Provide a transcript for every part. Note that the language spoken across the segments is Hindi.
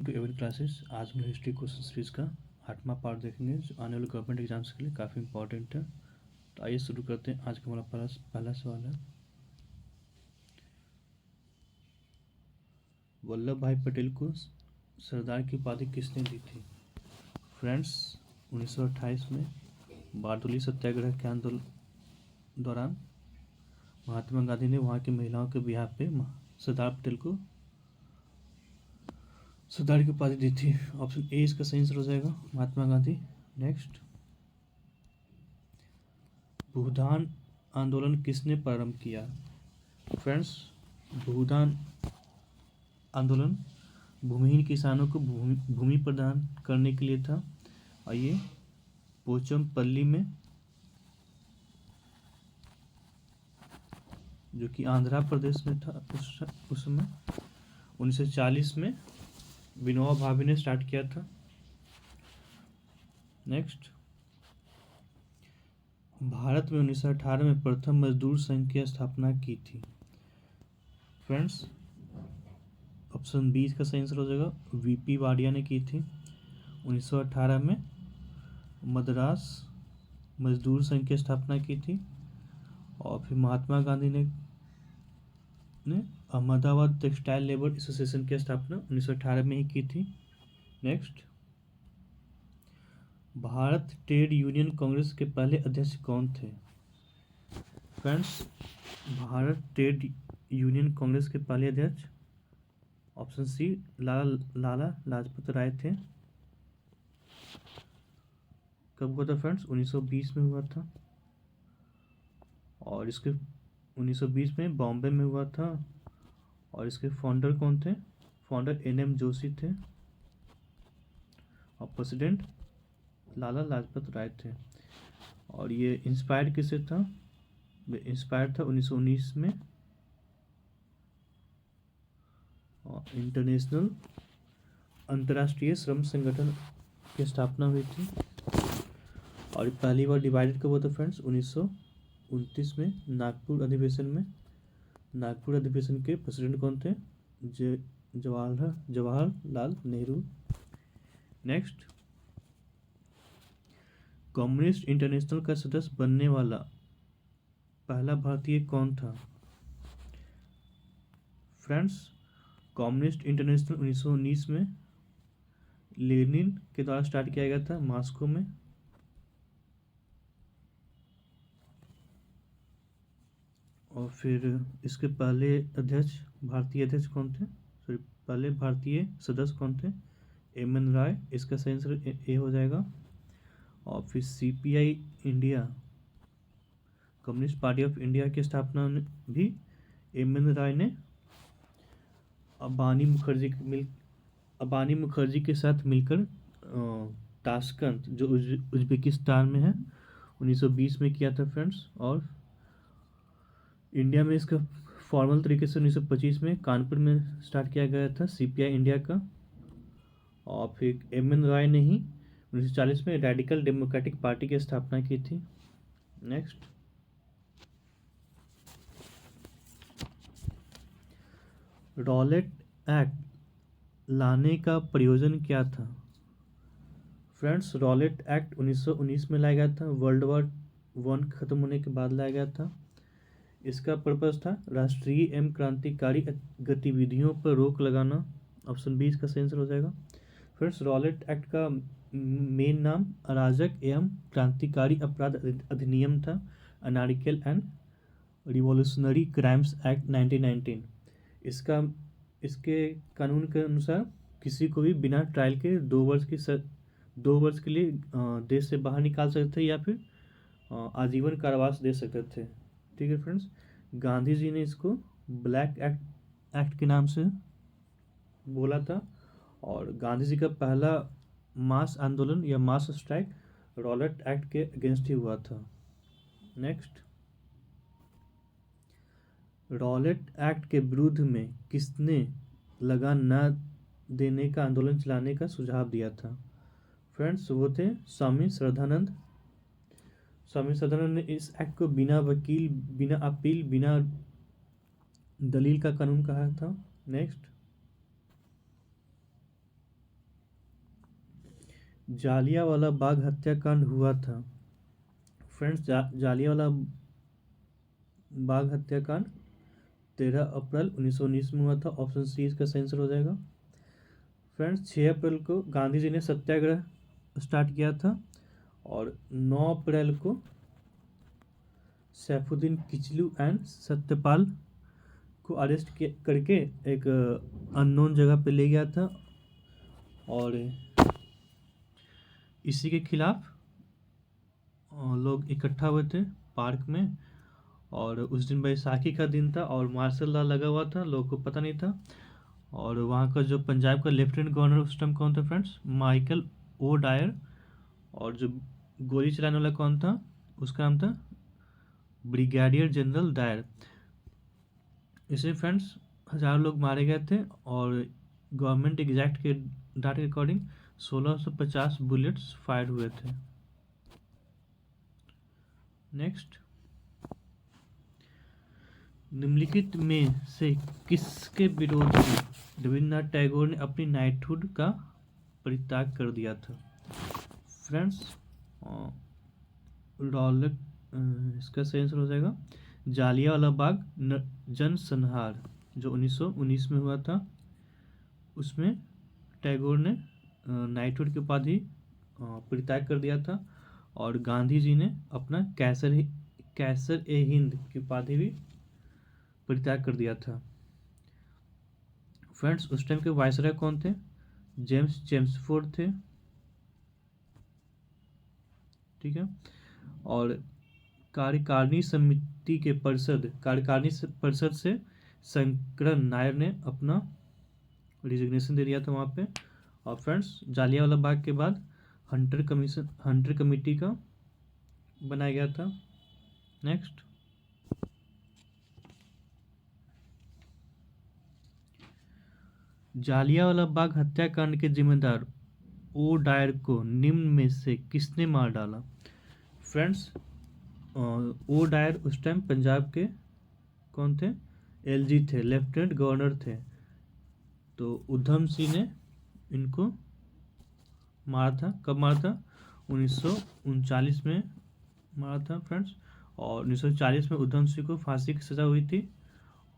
To every classes. आज हम हिस्ट्री क्वेश्चन सीरीज का 8वां पार्ट देखेंगे जो आने वाले गवर्नमेंट एग्जाम्स के लिए काफ़ी इंपॉर्टेंट है। तो आइए शुरू करते हैं। आज का हमारा पहला सवाल है, वल्लभ भाई पटेल को सरदार की उपाधि किसने दी थी? फ्रेंड्स, 1928 में बारडोली सत्याग्रह के आंदोलन दौरान महात्मा गांधी ने वहाँ की महिलाओं के बिहार पे सरदार पटेल को सरदार की उपाधि दी थी। ऑप्शन ए इसका सही आंसर हो जाएगा, महात्मा गांधी। नेक्स्ट, भूदान आंदोलन किसने प्रारंभ किया? फ्रेंड्स, भूदान आंदोलन भूमिहीन किसानों को भूमि प्रदान करने के लिए था और ये पोचमपल्ली में, जो कि आंध्र प्रदेश में था उस समय 1940 में विनोबा भावे ने स्टार्ट किया था। नेक्स्ट, भारत में 1918 में प्रथम मजदूर संघ की स्थापना की थी। फ्रेंड्स, ऑप्शन बी इसका सही आंसर हो जाएगा, वीपी वाडिया ने की थी 1918 में। मद्रास मजदूर संघ की स्थापना की थी और फिर महात्मा गांधी ने अहमदाबाद टेक्सटाइल लेबर एसोसिएशन की स्थापना 1918 में ही की थी। Next, Bharat trade union Congress के पहले अध्यक्ष कौन थे? Friends, Bharat trade union Congress के पहले अध्यक्ष ऑप्शन सी लाला लाजपत राय थे। कब हुआ था फ्रेंड्स? 1920 में हुआ था और इसके 1920 में बॉम्बे में हुआ था और इसके फाउंडर कौन थे? फाउंडर एनएम जोशी थे और प्रेसिडेंट लाला लाजपत राय थे। और ये इंस्पायर्ड किससे था? इंस्पायर्ड था 1919 में इंटरनेशनल अंतर्राष्ट्रीय श्रम संगठन की स्थापना हुई थी और पहली बार डिवाइडेड कब हुआ था फ्रेंड्स? 1929 में नागपुर अधिवेशन में। नागपुर अधिवेशन के प्रेसिडेंट कौन थे? Jawaharlal Nehru. Next, communist international का सदस्य बनने वाला पहला भारतीय कौन था? फ्रेंड्स, कम्युनिस्ट इंटरनेशनल 1919 में लेनिन के द्वारा स्टार्ट किया गया था मॉस्को में। और फिर इसके पहले अध्यक्ष भारतीय अध्यक्ष कौन थे? सॉरी, पहले भारतीय सदस्य कौन थे? एम एन राय। इसका सही आंसर ए हो जाएगा। और फिर CPI India, communist party of India की स्थापना भी एम एन राय ने अबानी मुखर्जी के साथ मिलकर ताशकंद, जो उज्बेकिस्तान में है, 1920 में किया था फ्रेंड्स। और इंडिया में इसका फॉर्मल तरीके से 1925 में कानपुर में स्टार्ट किया गया था सीपीआई इंडिया का। और फिर एम एन राय ने ही 1940 में रेडिकल डेमोक्रेटिक पार्टी की स्थापना की थी। नेक्स्ट, रॉलेट एक्ट लाने का प्रयोजन क्या था? फ्रेंड्स, रॉलेट एक्ट 1919 में लाया गया था, वर्ल्ड वॉर 1 खत्म होने के बाद लाया गया था। इसका पर्पस था राष्ट्रीय एवं क्रांतिकारी गतिविधियों पर रोक लगाना। ऑप्शन बी इसका सही आंसर हो जाएगा। फ्रेंड्स, रॉलेट एक्ट का मेन नाम अराजक एवं क्रांतिकारी अपराध अधिनियम था, anarchical and revolutionary crimes act 1919। इसके कानून के अनुसार किसी को भी बिना ट्रायल के 2 वर्ष के लिए देश से बाहर निकाल सकते थे या फिर आजीवन कारावास दे सकते थे। ठीक है फ्रेंड्स, गांधी जी ने इसको ब्लैक एक्ट के नाम से बोला था और गांधी जी का पहला मास आंदोलन या मास स्ट्राइक रॉलेट एक्ट के अगेंस्ट ही हुआ था। नेक्स्ट, रॉलेट एक्ट के विरुद्ध में किसने लगान न देने का आंदोलन चलाने का सुझाव दिया था? फ्रेंड्स, वो थे स्वामी श्रद्धानंद। स्वामी श्रद्धानंद ने इस एक्ट को बिना वकील, बिना अपील, बिना दलील का कानून कहा था। नेक्स्ट, जालियांवाला बाग हत्याकांड हुआ था? फ्रेंड्स, जालियांवाला बाग हत्याकांड 13 अप्रैल 1919 में हुआ था। ऑप्शन सी इसका सही आंसर हो जाएगा। फ्रेंड्स, 6 अप्रैल को गांधी जी ने सत्याग्रह स्टार्ट किया था और 9 अप्रैल को सैफुद्दीन किचलू एंड सत्यपाल को अरेस्ट करके एक अननोन जगह पे ले गया था और इसी के खिलाफ लोग इकट्ठा हुए थे पार्क में। और उस दिन बैसाखी का दिन था और मार्शल लॉ लगा हुआ था, लोगों को पता नहीं था। और वहाँ का जो पंजाब का लेफ्टिनेंट गवर्नर उस टाइम कौन था फ्रेंड्स? Michael O Dyer. और जो गोली चलाने वाला कौन था? उसका नाम था ब्रिगेडियर जनरल डायर। इसमें फ्रेंड्स हज़ारों लोग मारे गए थे और गवर्नमेंट एग्जैक्ट के डाटा के अकॉर्डिंग 1650 बुलेट्स फायर हुए थे। नेक्स्ट, निम्नलिखित में से किसके विरोध में रविन्द्रनाथ टैगोर ने अपनी नाइटहुड का परित्याग कर दिया था? फ्रेंड्स, रॉलेट इसका सही आंसर हो जाएगा जालियांवाला बाग जनसंहार जो 1919 में हुआ था। उसमें टैगोर ने नाइटहुड की उपाधि परित्याग कर दिया था और गांधी जी ने अपना कैसर ए हिंद की उपाधि भी परित्याग कर दिया था। फ्रेंड्स, उस टाइम के वायसराय कौन थे? जेम्सफोर्ड थे। ठीक है। और कार्यकारिणी परिषद से शंकरन नायर ने अपना रिजिग्नेशन दे दिया था वहाँ पे। और फ्रेंड्स, जालियांवाला बाग के बाद हंटर कमेटी का बनाया गया था। नेक्स्ट, जालियांवाला बाग हत्याकांड के जिम्मेदार ओ डायर को निम्न में से किसने मार डाला? फ्रेंड्स, ओ डायर उस टाइम पंजाब के कौन थे? एलजी थे, लेफ्टिनेंट गवर्नर थे। तो उधम सिंह ने इनको मारा था। कब मारा था? 1939 में मारा था फ्रेंड्स। और 1940 में उधम सिंह को फांसी की सज़ा हुई थी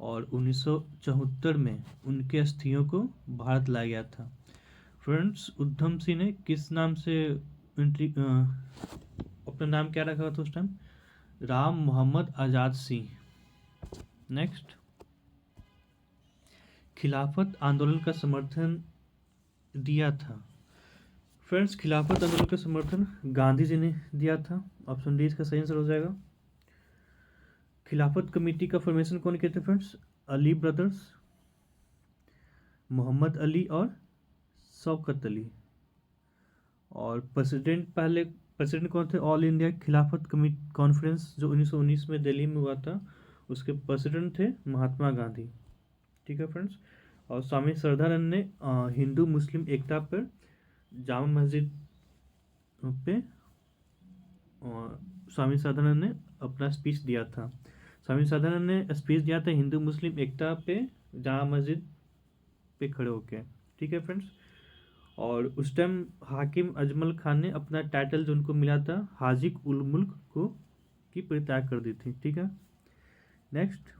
और 1974 में उनके अस्थियों को भारत लाया गया था। फ्रेंड्स, उधम सिंह ने किस नाम से अपना नाम क्या रखा था उस टाइम? राम मोहम्मद आज़ाद सिंह। नेक्स्ट, खिलाफत आंदोलन का समर्थन दिया था? फ्रेंड्स, खिलाफत आंदोलन का समर्थन गांधी जी ने दिया था। ऑप्शन डी इसका सही आंसर हो जाएगा। खिलाफत कमेटी का फॉर्मेशन कौन किए थे फ्रेंड्स? अली ब्रदर्स, मोहम्मद अली और शौकत अली। और प्रेसिडेंट कौन थे? ऑल इंडिया खिलाफत कॉन्फ्रेंस जो 1919 में दिल्ली में हुआ था, उसके प्रेसिडेंट थे महात्मा गांधी। ठीक है फ्रेंड्स। और स्वामी श्रद्धानंद ने हिंदू मुस्लिम एकता पर जामा मस्जिद पे स्वामी श्रद्धानंद ने अपना स्पीच दिया था। स्वामी श्रद्धानंद ने स्पीच दिया था हिंदू मुस्लिम एकता पे जामा मस्जिद पे खड़े होके। ठीक है फ्रेंड्स। और उस टाइम हाकिम अजमल खान ने अपना टाइटल जो उनको मिला था हाजिक उल मुल्क को की परित्याग कर दी थी। ठीक है। नेक्स्ट,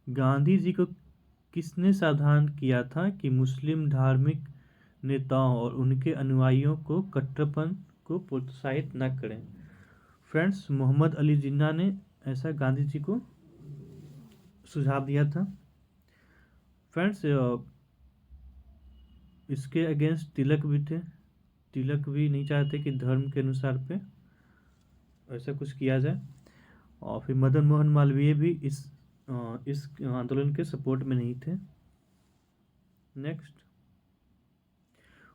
गांधी जी को किसने सावधान किया था कि मुस्लिम धार्मिक नेताओं और उनके अनुयायियों को कट्टरपन को प्रोत्साहित न करें? फ्रेंड्स, मोहम्मद अली जिन्ना ने ऐसा गांधी जी को सुझाव दिया था। फ्रेंड्स, इसके अगेंस्ट तिलक भी थे। तिलक भी नहीं चाहते कि धर्म के अनुसार पे ऐसा कुछ किया जाए। और फिर मदन मोहन मालवीय भी इस आंदोलन के सपोर्ट में नहीं थे। नेक्स्ट,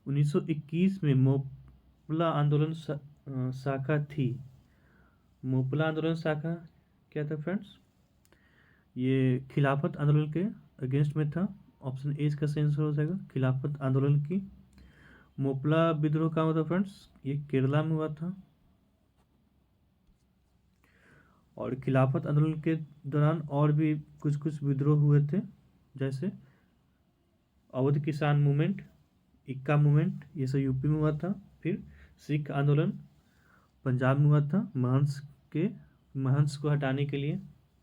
1921 में मोपला आंदोलन शाखा थी। मोपला आंदोलन शाखा क्या था फ्रेंड्स? ये खिलाफत आंदोलन के अगेंस्ट में था। ऑप्शन ए इसका सही आंसर हो जाएगा। खिलाफत आंदोलन की मोपला विद्रोह का मतलब फ्रेंड्स ये केरला में हुआ था। और खिलाफत आंदोलन के दौरान और भी कुछ कुछ विद्रोह हुए थे, जैसे अवध किसान मूवमेंट इक्का मूवमेंट, ये सब यूपी में हुआ था। फिर सिख आंदोलन पंजाब में हुआ था, महंस को हटाने के लिए।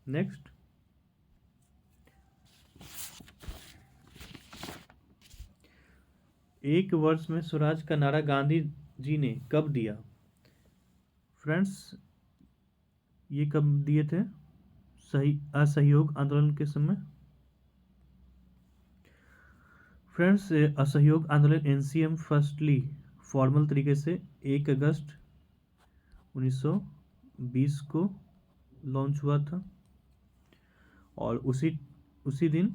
नेक्स्ट, एक वर्ष में स्वराज का नारा गांधी जी ने कब दिया? फ्रेंड्स, ये कब दिए थे? सही असहयोग आंदोलन के समय। फ्रेंड्स, असहयोग आंदोलन एनसीएम फर्स्टली फॉर्मल तरीके से 1 अगस्त 1920 को लॉन्च हुआ था और उसी उसी दिन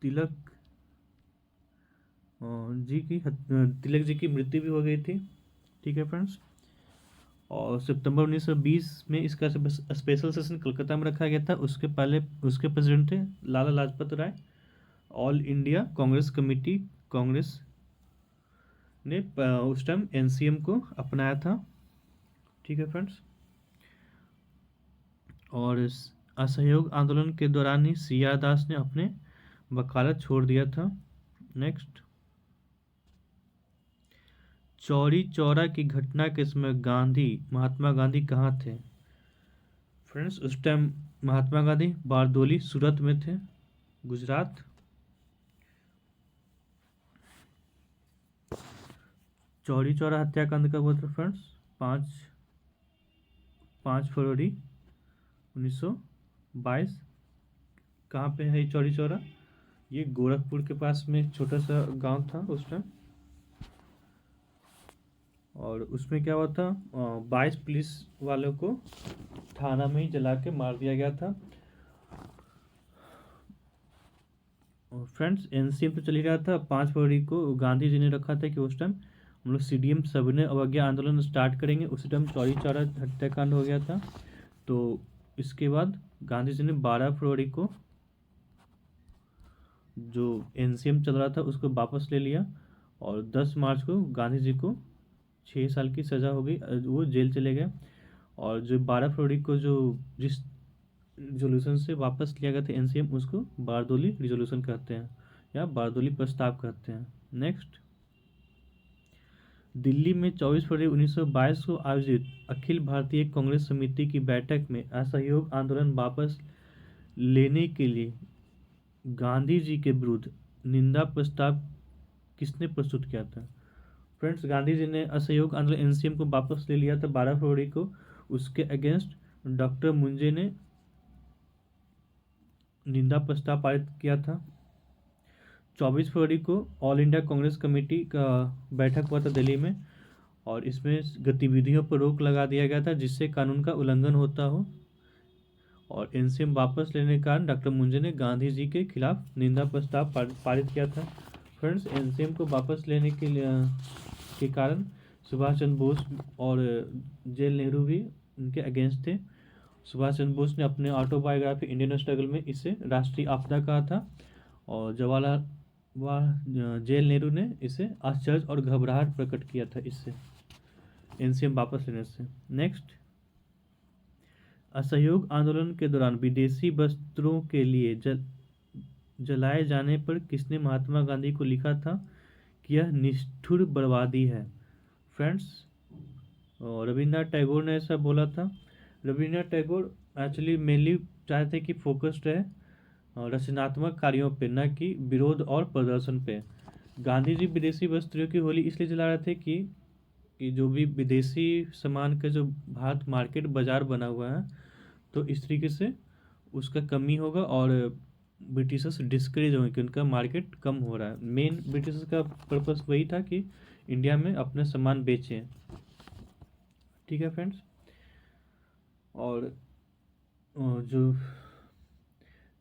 तिलक तिलक जी की मृत्यु भी हो गई थी। ठीक है फ्रेंड्स, और सितंबर 1920 में इसका स्पेशल सेशन कोलकाता में रखा गया था। उसके पहले उसके प्रेसिडेंट थे Lala Lajpat Rai. All India Congress committee, Congress ने उस टाइम एनसीएम को अपनाया था। ठीक है फ्रेंड्स, और इस असहयोग आंदोलन के दौरान ही सी आर दास ने अपने वकालत छोड़ दिया था। नेक्स्ट, चौरी चौरा की घटना के समय महात्मा गांधी कहाँ थे? फ्रेंड्स, उस टाइम महात्मा गांधी बारदोली सूरत में थे, गुजरात। चौरी चौरा हत्याकांड कब हुआ था फ्रेंड्स? 5 फरवरी 1922। कहाँ पे है ये चौरी चौरा? ये गोरखपुर के पास में एक छोटा सा गांव था उस टाइम। और उसमें क्या हुआ था, 22 पुलिस वालों को थाना में ही जला के मार दिया गया था। और फ्रेंड्स, एनसीएम तो चल ही रहा था। 5 फरवरी को गांधी जी ने रखा था कि उस टाइम हम लोग सीडीएम सविनय अवज्ञा आंदोलन स्टार्ट करेंगे। उसी टाइम चौरी चौरा हत्याकांड हो गया था। तो इसके बाद गांधी जी ने 12 फरवरी को जो एनसीएम चल रहा था उसको वापस ले लिया और 10 मार्च को गांधी जी को 6 साल की सज़ा हो गई, वो जेल चले गए। और जो 12 फरवरी को जो जिस रिजोल्यूशन से वापस लिया गया था एनसीएम, उसको बारदोली रिजोल्यूशन कहते हैं या बारदोली प्रस्ताव कहते हैं। नेक्स्ट, दिल्ली में 24 फरवरी 1922 को आयोजित अखिल भारतीय कांग्रेस समिति की बैठक में असहयोग आंदोलन वापस लेने के लिए गांधी जी के विरुद्ध निंदा प्रस्ताव किसने प्रस्तुत किया था? फ्रेंड्स, गांधी जी ने असहयोग आंदोलन एनसीएम को वापस ले लिया था 12 फरवरी को। उसके अगेंस्ट डॉक्टर मुंजे ने निंदा प्रस्ताव पारित किया था। 24 फरवरी को ऑल इंडिया कांग्रेस कमेटी का बैठक हुआ था दिल्ली में और इसमें गतिविधियों पर रोक लगा दिया गया था जिससे कानून का उल्लंघन होता हो। और एनसीएम वापस लेने के कारण डॉक्टर मुंजे ने गांधी जी के खिलाफ निंदा प्रस्ताव पारित किया था। फ्रेंड्स, एनसीएम को वापस लेने के कारण सुभाष चंद्र बोस और जेल नेहरू भी उनके अगेंस्ट थे। सुभाष चंद्र बोस ने अपने ऑटोबायोग्राफी इंडियन स्ट्रगल में इसे राष्ट्रीय आपदा कहा था और जेल नेहरू ने इसे आश्चर्य और घबराहट प्रकट किया था इससे, एनसीएम वापस लेने से। नेक्स्ट, असहयोग आंदोलन के दौरान विदेशी वस्त्रों के लिए जलाए जाने पर किसने महात्मा गांधी को लिखा था कि यह निष्ठुर बर्बादी है? फ्रेंड्स, रविन्द्रनाथ टैगोर ने ऐसा बोला था। रविन्द्रनाथ टैगोर एक्चुअली मेनली चाहते कि फोकस्ड है रचनात्मक कार्यों पे, न कि विरोध और प्रदर्शन पे। गांधी जी विदेशी वस्त्रों की होली इसलिए जला रहे थे कि जो भी विदेशी सामान का जो भारत मार्केट बाजार बना हुआ है तो इस तरीके से उसका कमी होगा और ब्रिटिशर्स डिस्करेज होंगे कि उनका मार्केट कम हो रहा है। मेन ब्रिटिशर्स का पर्पस वही था कि इंडिया में अपने सामान बेचें। ठीक है फ्रेंड्स, और जो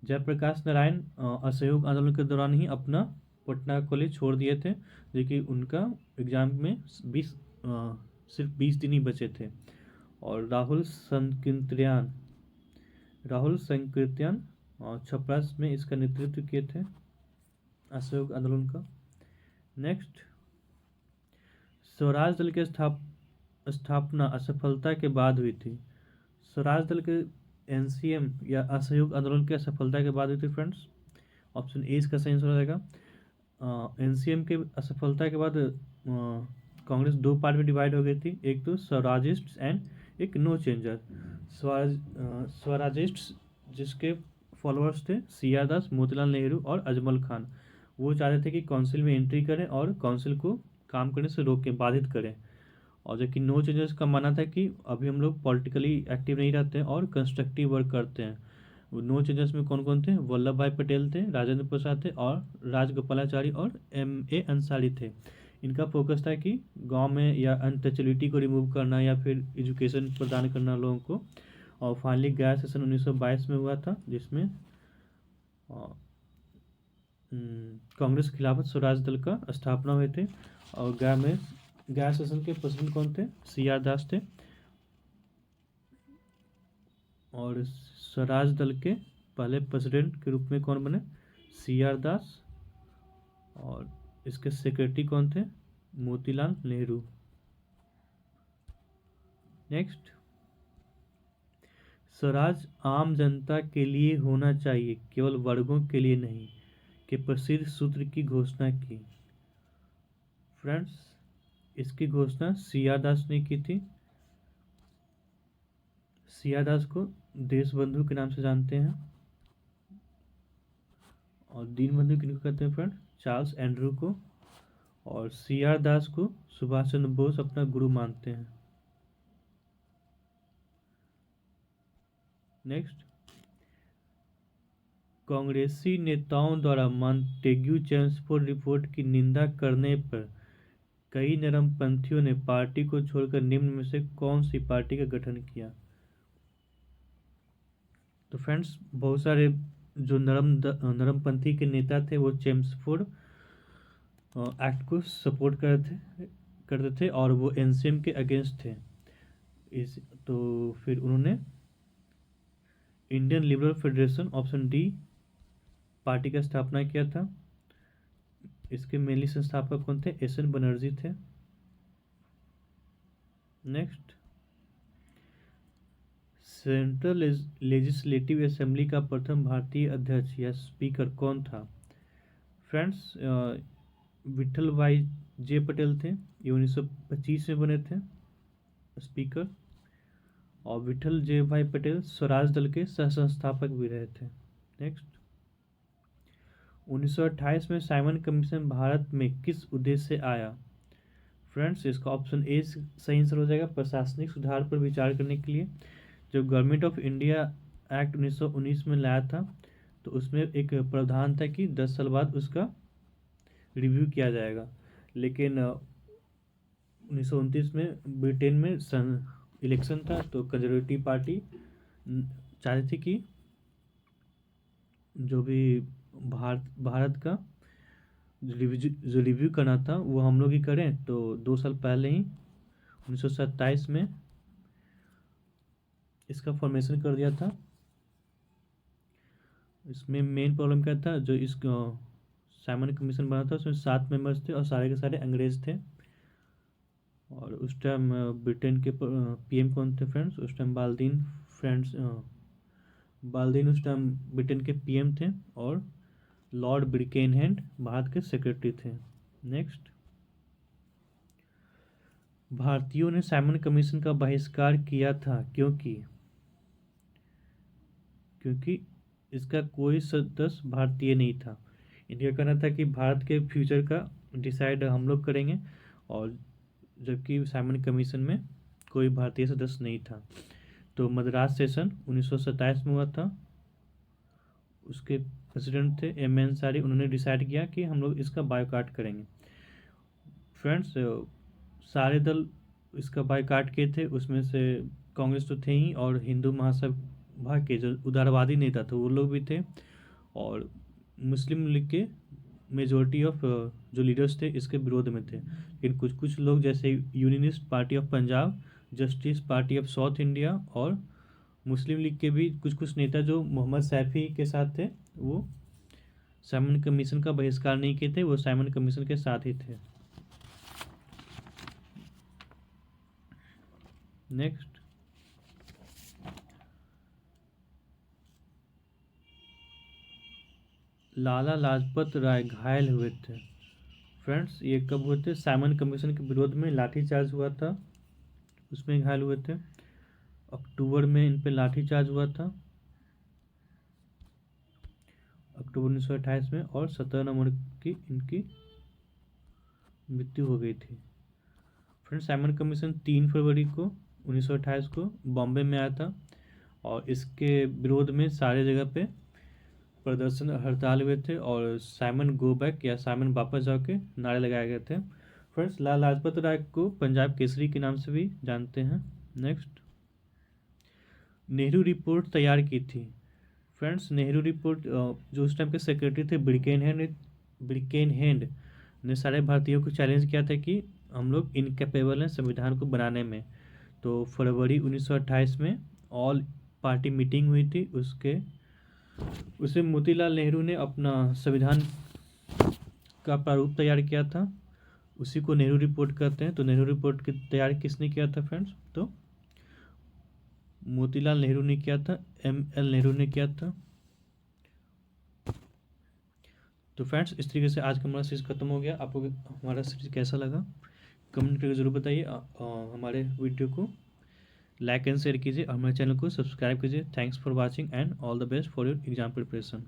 जयप्रकाश नारायण असहयोग आंदोलन के दौरान ही अपना पटना कॉलेज छोड़ दिए थे, जो कि उनका एग्जाम में सिर्फ 20 दिन ही बचे थे। और राहुल संकीर्तन छपरा में इसका नेतृत्व किए थे असहयोग आंदोलन का। नेक्स्ट, स्वराज दल के स्थापना असफलता के बाद हुई थी। स्वराज दल के एनसीएम या असहयोग आंदोलन की असफलता के बाद हुई थी फ्रेंड्स। ऑप्शन ए इसका सही आंसर हो जाएगा। एनसीएम के असफलता के बाद कांग्रेस दो पार्ट में डिवाइड हो गई थी, एक तो स्वराजिस्ट एंड एक नो चेंजर। स्वराजिस्ट जिसके फॉलोअर्स थे सी आर दास, मोतीलाल नेहरू और अजमल खान, वो चाहते थे कि काउंसिल में एंट्री करें और काउंसिल को काम करने से रोकें, बाधित करें। और जबकि नो चेंजर्स का मानना था कि अभी हम लोग पॉलिटिकली एक्टिव नहीं रहते हैं और कंस्ट्रक्टिव वर्क करते हैं। नो चेंजर्स में कौन कौन थे? वल्लभ भाई पटेल थे, राजेंद्र प्रसाद थे और राजगोपालाचारी और M A अंसारी थे। इनका फोकस था कि गांव में या अनटचेबिलिटी को रिमूव करना या फिर एजुकेशन प्रदान करना लोगों को। और फाइनली गया सेशन 1922 में हुआ था, जिसमें कांग्रेस खिलाफत स्वराज दल का स्थापना हुए थे। और गया सेशन के प्रेसिडेंट कौन थे? सी आर दास थे। और स्वराज दल के पहले प्रेसिडेंट के रूप में कौन बने? सी आर दास। और इसके सेक्रेटरी कौन थे? मोतीलाल नेहरू। नेक्स्ट, स्वराज आम जनता के लिए होना चाहिए, केवल वर्गों के लिए नहीं, के प्रसिद्ध सूत्र की घोषणा की। फ्रेंड्स, इसकी घोषणा सी आर दास ने की थी। सी आर दास को देशबंधु के नाम से जानते हैं। और दीनबंधु किनको कहते हैं फ्रेंड? चार्ल्स एंड्रू को। और सी आर दास को सुभाष चंद्र बोस अपना गुरु मानते हैं। नेक्स्ट, कांग्रेसी नेताओं द्वारा मॉन्टेग्यू चेम्सफोर्ड रिपोर्ट की निंदा करने पर कई नरमपंथियों ने पार्टी को छोड़कर निम्न में से कौन सी पार्टी का गठन किया? तो फ्रेंड्स, बहुत सारे जो नरमपंथी के नेता थे वो चेम्सफोर्ड एक्ट को सपोर्ट करते थे और वो एनसीएम के अगेंस्ट थे। इस तो फिर उन्होंने Indian liberal federation option D party का स्थापना किया था। इसके मेनली संस्थापक कौन थे? SN बनर्जी थे। नेक्स्ट, सेंट्रल लेजिस्लेटिव असेंबली का प्रथम भारतीय अध्यक्ष या स्पीकर कौन था? फ्रेंड्स, विठल भाई जे पटेल थे। ये 1925 में बने थे स्पीकर। और विठल जे भाई पटेल स्वराज दल के सह संस्थापक भी रहे थे। नेक्स्ट, 1928 में साइमन कमीशन भारत में किस उद्देश्य से आया? फ्रेंड्स, इसका ऑप्शन ए सही आंसर हो जाएगा, प्रशासनिक सुधार पर विचार करने के लिए। जब गवर्नमेंट ऑफ इंडिया एक्ट 1919 में लाया था तो उसमें एक प्रावधान था कि 10 साल बाद उसका रिव्यू किया जाएगा। लेकिन 1929 में ब्रिटेन में इलेक्शन था तो कंजर्वेटिव पार्टी चाहती थी कि जो भी भारत का जो रिव्यू करना था वो हम लोग ही करें। तो 2 साल पहले ही 1927 में इसका फॉर्मेशन कर दिया था। इसमें मेन प्रॉब्लम क्या था? जो इस साइमन कमीशन बना था उसमें 7 मेंबर्स थे और सारे के सारे अंग्रेज थे। और उस टाइम ब्रिटेन के PM कौन थे फ्रेंड्स? उस टाइम बाल्दीन उस टाइम ब्रिटेन के PM थे और लॉर्ड ब्रिकेनहेड भारत के सेक्रेटरी थे। नेक्स्ट, भारतीयों ने साइमन कमीशन का बहिष्कार किया था क्योंकि इसका कोई सदस्य भारतीय नहीं था। इनका कहना था कि भारत के फ्यूचर का डिसाइड हम लोग करेंगे, और जबकि साइमन कमीशन में कोई भारतीय सदस्य नहीं था। तो मद्रास सेशन 1927 में हुआ था। उसके प्रेसिडेंट थे M A अंसारी। उन्होंने डिसाइड किया कि हम लोग इसका बायकॉट करेंगे। फ्रेंड्स, सारे दल इसका बायकॉट किए थे। उसमें से कांग्रेस तो थे ही, और हिंदू महासभा के जो उदारवादी नेता थे वो लोग भी थे, और मुस्लिम लीग के मेजोरिटी ऑफ जो लीडर्स थे इसके विरोध में थे। लेकिन कुछ लोग जैसे unionist party of Punjab, justice party of south India और मुस्लिम लीग के भी कुछ नेता जो मोहम्मद सैफी के साथ थे, वो साइमन कमीशन का बहिष्कार नहीं किए थे, वो साइमन कमीशन के साथ ही थे। नेक्स्ट, लाला लाजपत राय घायल हुए थे फ्रेंड्स ये कब हुए थे? साइमन कमीशन के विरोध में लाठीचार्ज हुआ था, उसमें घायल हुए थे। अक्टूबर में इन पे लाठीचार्ज हुआ था, अक्टूबर 1928 में, और 17 नवंबर की इनकी मृत्यु हो गई थी। फ्रेंड्स साइमन कमीशन 3 फरवरी को 1928 को बॉम्बे में आया था, और इसके विरोध में सारे जगह पे प्रदर्शन हड़ताल हुए थे, और साइमन गो बैक या साइमन वापस जाओ के नारे लगाए गए थे। फ्रेंड्स लाला लाजपत राय को पंजाब केसरी के नाम से भी जानते हैं। नेक्स्ट, नेहरू रिपोर्ट तैयार की थी। फ्रेंड्स नेहरू रिपोर्ट जो उस टाइम के सेक्रेटरी थे ब्रिकेनहेंड ने सारे भारतीयों को चैलेंज किया था कि हम लोग इनकेपेबल हैं संविधान को बनाने में। तो फरवरी 1928 में ऑल पार्टी मीटिंग हुई थी, उसे मोतीलाल नेहरू ने अपना संविधान का प्रारूप तैयार किया था, उसी को नेहरू रिपोर्ट कहते हैं। तो नेहरू रिपोर्ट की तैयार किसने किया था फ्रेंड्स? तो मोतीलाल नेहरू ने किया था, ML नेहरू ने किया था। तो फ्रेंड्स इस तरीके से आज का हमारा सीरीज खत्म हो गया। आपको हमारा सीरीज कैसा लगा कमेंट करके ज़रूर बताइए। हमारे वीडियो को लाइक एंड शेयर कीजिए, हमारे चैनल को सब्सक्राइब कीजिए। Thanks for watching and all the best for your exam preparation.